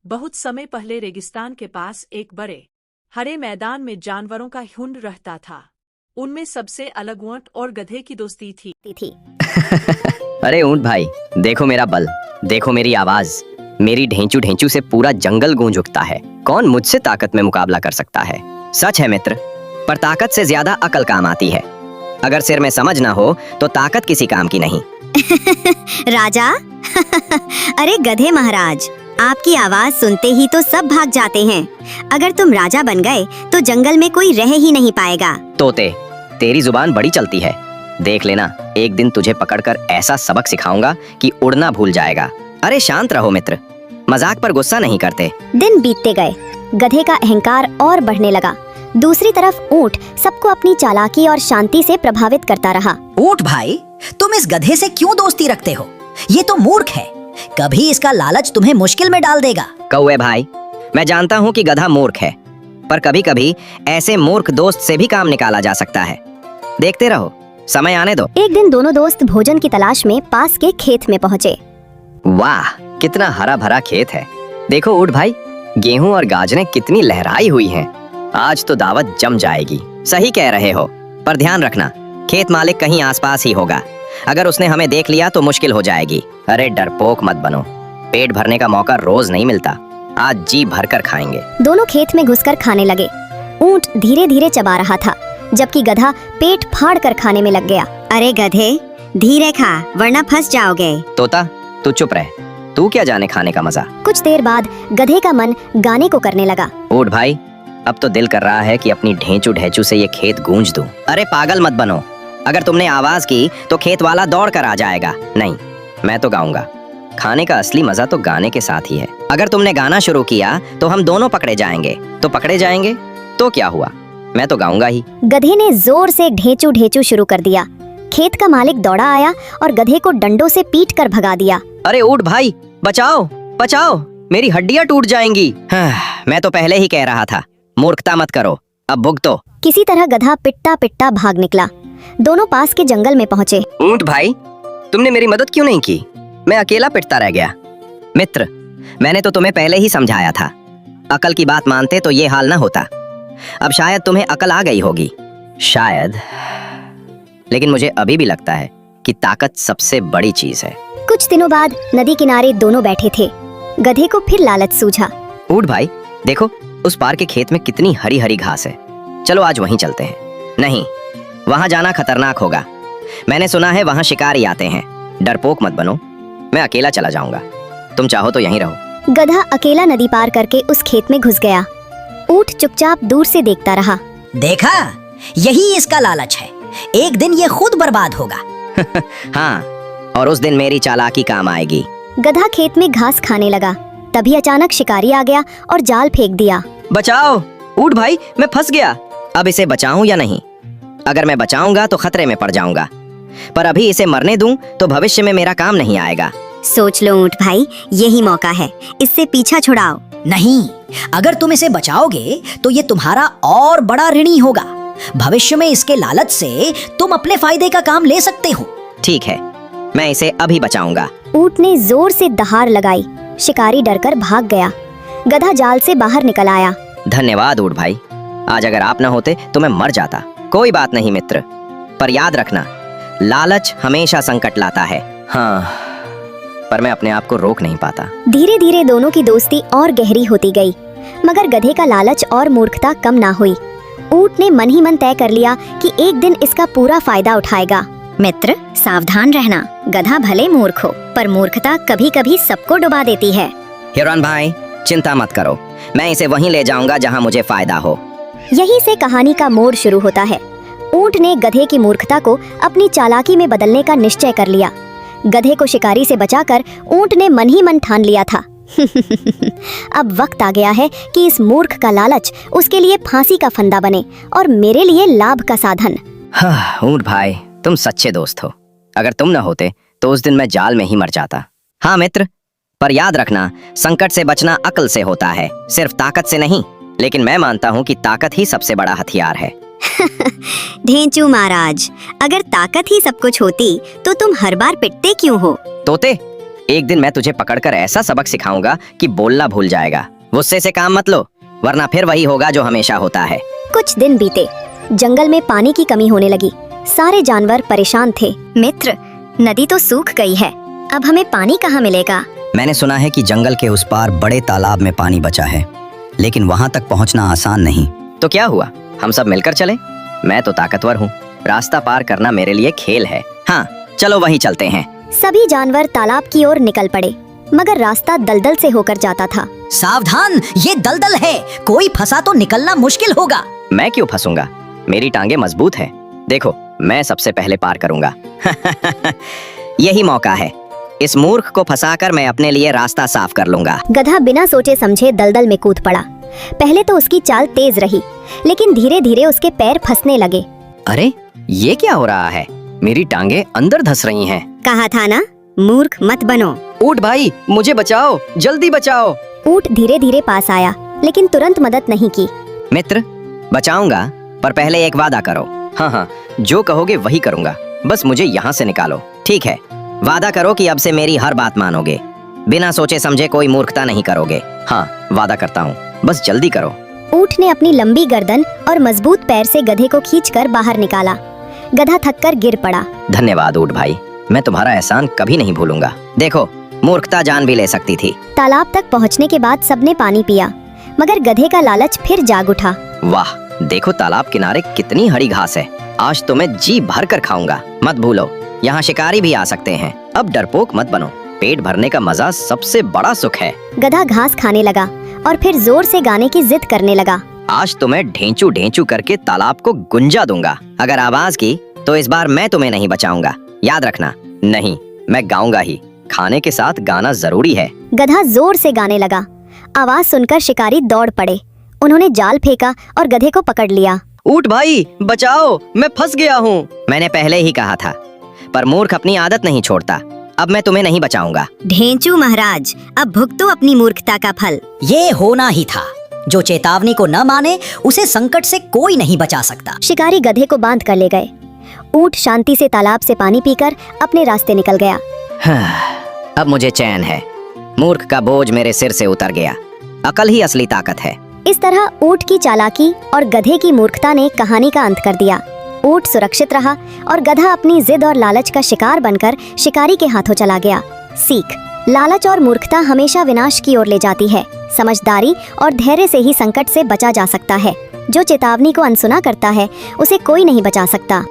बहुत समय पहले रेगिस्तान के पास एक बड़े हरे मैदान में जानवरों का झुंड रहता था। उनमें सबसे अलग ऊंट और गधे की दोस्ती थी। अरे ऊंट भाई, देखो मेरा बल, देखो मेरी आवाज। मेरी ढेंचू ढेंचू से पूरा जंगल गूंज उठता है। कौन मुझसे ताकत में मुकाबला कर सकता है? सच है मित्र, पर ताकत से ज्यादा अकल काम आती है। अगर सिर में समझ ना हो तो ताकत किसी काम की नहीं। राजा अरे गधे महाराज, आपकी आवाज सुनते ही तो सब भाग जाते हैं। अगर तुम राजा बन गए तो जंगल में कोई रह ही नहीं पाएगा। तोते, तेरी जुबान बड़ी चलती है। देख लेना, एक दिन तुझे पकड़कर ऐसा सबक सिखाऊंगा कि उड़ना भूल जाएगा। अरे शांत रहो मित्र, मजाक पर गुस्सा नहीं करते। दिन बीतते गए, गधे का अहंकार और बढ़ने लगा। दूसरी तरफ ऊंट सबको अपनी चालाकी और शांति से प्रभावित करता रहा। ऊंट भाई, तुम इस गधे से क्यों दोस्ती रखते हो? ये तो मूर्ख है, कभी इसका लालच तुम्हें मुश्किल में डाल देगा। कौवे भाई, मैं जानता हूँ कि गधा मूर्ख है, पर कभी कभी ऐसे मूर्ख दोस्त से भी काम निकाला जा सकता है। देखते रहो, समय आने दो। एक दिन दोनों दोस्त भोजन की तलाश में पास के खेत में पहुँचे। वाह, कितना हरा भरा खेत है। देखो ऊंट भाई, गेहूं और गाजरें कितनी लहराई हुई हैं। आज तो दावत जम जाएगी। सही कह रहे हो, पर ध्यान रखना, खेत मालिक कहीं आसपास ही होगा। अगर उसने हमें देख लिया तो मुश्किल हो जाएगी। अरे डरपोक मत बनो, पेट भरने का मौका रोज नहीं मिलता। आज जी भर कर खाएंगे। दोनों खेत में घुसकर खाने लगे। ऊंट धीरे धीरे चबा रहा था, जबकि गधा पेट फाड़ कर खाने में लग गया। अरे गधे, धीरे खा वरना फंस जाओगे। तोता, तू चुप रह, तू क्या जाने खाने का मजा। कुछ देर बाद गधे का मन गाने को करने लगा। ऊंट भाई, अब तो दिल कर रहा है कि अपनी ढेंचू ढेंचू से ये खेत गूंज दूं। अरे पागल मत बनो, अगर तुमने आवाज की तो खेत वाला दौड़ कर आ जाएगा। नहीं, मैं तो गाऊंगा। खाने का असली मजा तो गाने के साथ ही है। अगर तुमने गाना शुरू किया तो हम दोनों पकड़े जाएंगे। तो पकड़े जाएंगे तो क्या हुआ, मैं तो गाऊंगा ही। गधे ने जोर से ढेंचू ढेंचू शुरू कर दिया। खेत का मालिक दौड़ा आया और गधे को डंडों से पीट कर भगा दिया। अरे ऊंट भाई, बचाओ बचाओ, मेरी हड्डियां टूट जाएंगी। मैं तो पहले ही कह रहा था, मूर्खता मत करो, अब भुगतो। किसी तरह गधा पिटता पिटता भाग निकला। दोनों पास के जंगल में पहुँचे। ऊंट भाई, तुमने मेरी मदद क्यों नहीं की? मैं अकेला पिटता रह गया। मित्र, मैंने तो तुम्हें पहले ही समझाया था, अकल की बात मानते तो ये हाल ना होता। अब शायद तुम्हें अकल आ गई होगी, शायद, लेकिन मुझे अभी भी लगता है कि ताकत सबसे बड़ी चीज है। कुछ दिनों बाद नदी किनारे दोनों बैठे थे। गधे को फिर लालच सूझा। ऊंट भाई, देखो उस पार के खेत में कितनी हरी हरी घास है। चलो आज वहीं चलते हैं। नहीं, वहां जाना खतरनाक होगा। मैंने सुना है वहां शिकारी आते हैं। डरपोक मत बनो, मैं अकेला चला जाऊंगा। तुम चाहो तो यहीं रहो। गधा अकेला नदी पार करके उस खेत में घुस गया। ऊंट चुपचाप दूर से देखता रहा। देखा, यही इसका लालच है। एक दिन ये खुद बर्बाद होगा। हाँ, और उस दिन मेरी चालाकी काम आएगी। गधा खेत में घास खाने लगा। तभी अचानक शिकारी आ गया और जाल फेंक दिया। बचाओ ऊंट भाई, मैं फंस गया। अब इसे बचाऊं या नहीं? अगर मैं बचाऊंगा तो खतरे में पड़ जाऊंगा, पर अभी इसे मरने दूं तो भविष्य में मेरा काम नहीं आएगा। सोच लो ऊंट भाई, यही मौका है, इससे पीछा छुड़ाओ। नहीं, अगर तुम इसे बचाओगे तो ये तुम्हारा और बड़ा ऋणी होगा। भविष्य में इसके लालच से तुम अपने फायदे का काम ले सकते हो। ठीक है, मैं इसे अभी बचाऊंगा। ऊंट ने जोर से दहाड़ लगाई। शिकारी डरकर भाग गया। गधा जाल से बाहर निकल आया। धन्यवाद ऊंट भाई, आज अगर आप न होते तो मैं मर जाता। कोई बात नहीं मित्र, पर याद रखना, लालच हमेशा संकट लाता है। हाँ, पर मैं अपने आप को रोक नहीं पाता। धीरे धीरे दोनों की दोस्ती और गहरी होती गई, मगर गधे का लालच और मूर्खता कम ना हुई। ऊंट ने मन ही मन तय कर लिया कि एक दिन इसका पूरा फायदा उठाएगा। मित्र, सावधान रहना, गधा भले मूर्ख हो, पर मूर्खता कभी कभी सबको डुबा देती है। हिरन भाई, चिंता मत करो, मैं इसे वहीं ले जाऊंगा जहां मुझे फायदा हो। यहीं से कहानी का मोड़ शुरू होता है। ऊंट ने गधे की मूर्खता को अपनी चालाकी में बदलने का निश्चय कर लिया। गधे को शिकारी से बचाकर ऊंट ने मन ही मन ठान लिया था। अब वक्त आ गया है कि इस मूर्ख का लालच उसके लिए फांसी का फंदा बने और मेरे लिए लाभ का साधन। हाँ, ऊंट भाई, तुम सच्चे दोस्त हो। अगर तुम न होते तो उस दिन मैं जाल में ही मर जाता। हाँ मित्र, पर याद रखना, संकट से बचना अक्ल से होता है, सिर्फ ताकत से नहीं। लेकिन मैं मानता हूँ कि ताकत ही सबसे बड़ा हथियार है। ढेंचू महाराज, अगर ताकत ही सब कुछ होती तो तुम हर बार पिटते क्यों हो? तोते, एक दिन मैं तुझे पकड़कर ऐसा सबक सिखाऊंगा कि बोलना भूल जाएगा। गुस्से से काम मत लो, वरना फिर वही होगा जो हमेशा होता है। कुछ दिन बीते। जंगल में पानी की कमी होने लगी। सारे जानवर परेशान थे। मित्र, नदी तो सूख गई है, अब हमें पानी कहाँ मिलेगा? मैंने सुना है कि जंगल के उस पार बड़े तालाब में पानी बचा है, लेकिन वहाँ तक पहुँचना आसान नहीं। तो क्या हुआ, हम सब मिलकर चले? मैं तो ताकतवर हूँ, रास्ता पार करना मेरे लिए खेल है। हाँ, चलो वहीं चलते हैं। सभी जानवर तालाब की ओर निकल पड़े, मगर रास्ता दलदल से होकर जाता था। सावधान, ये दलदल है, कोई फंसा तो निकलना मुश्किल होगा। मैं क्यों फंसूंगा, मेरी टांगे मजबूत है। देखो, मैं सबसे पहले पार करूंगा। यही मौका है, इस मूर्ख को फंसाकर मैं अपने लिए रास्ता साफ कर लूंगा। गधा बिना सोचे समझे दलदल में कूद पड़ा। पहले तो उसकी चाल तेज रही, लेकिन धीरे धीरे उसके पैर फंसने लगे। अरे, ये क्या हो रहा है? मेरी टांगे अंदर धंस रही हैं। कहा था ना, मूर्ख मत बनो। ऊँट भाई, मुझे बचाओ, जल्दी बचाओ। ऊँट धीरे धीरे पास आया, लेकिन तुरंत मदद नहीं की। मित्र, बचाऊंगा, पर पहले एक वादा करो। हाँ हाँ, जो कहोगे वही करूंगा, बस मुझे यहाँ से निकालो। ठीक है, वादा करो कि अब से मेरी हर बात मानोगे, बिना सोचे समझे कोई मूर्खता नहीं करोगे। हाँ, वादा करता हूँ, बस जल्दी करो। ऊँट ने अपनी लंबी गर्दन और मजबूत पैर से गधे को खींचकर बाहर निकाला। गधा थककर गिर पड़ा। धन्यवाद ऊँट भाई, मैं तुम्हारा एहसान कभी नहीं भूलूंगा। देखो, मूर्खता जान भी ले सकती थी। तालाब तक पहुंचने के बाद सबने पानी पिया, मगर गधे का लालच फिर जाग उठा। वाह, देखो तालाब किनारे कितनी हरी घास है। आज तो मैं जी भर कर खाऊंगा। मत भूलो, यहाँ शिकारी भी आ सकते हैं। अब डरपोक मत बनो, पेट भरने का मजा सबसे बड़ा सुख है। गधा घास खाने लगा और फिर जोर से गाने की जिद करने लगा। आज तो मैं ढेंचू ढेंचू करके तालाब को गुंजा दूंगा। अगर आवाज की तो इस बार मैं तुम्हें नहीं बचाऊंगा, याद रखना। नहीं, मैं गाऊंगा ही, खाने के साथ गाना जरूरी है। गधा जोर से गाने लगा। आवाज सुनकर शिकारी दौड़ पड़े। उन्होंने जाल फेंका और गधे को पकड़ लिया। ऊँट भाई, बचाओ, मैं फंस गया हूँ। मैंने पहले ही कहा था, पर मूर्ख अपनी आदत नहीं छोड़ता। अब मैं तुम्हें नहीं बचाऊंगा। ढेंचू महाराज, अब भुगतो अपनी मूर्खता का फल। ये होना ही था, जो चेतावनी को न माने उसे संकट से कोई नहीं बचा सकता। शिकारी गधे को बांध कर ले गए। ऊँट शांति से तालाब से पानी पीकर अपने रास्ते निकल गया। अब मुझे चैन है, मूर्ख का बोझ मेरे सिर से उतर गया। अकल ही असली ताकत है। इस तरह ऊँट की चालाकी और गधे की मूर्खता ने कहानी का अंत कर दिया। ऊँट सुरक्षित रहा और गधा अपनी जिद और लालच का शिकार बनकर शिकारी के हाथों चला गया। सीख: लालच और मूर्खता हमेशा विनाश की ओर ले जाती है। समझदारी और धैर्य से ही संकट से बचा जा सकता है। जो चेतावनी को अनसुना करता है, उसे कोई नहीं बचा सकता।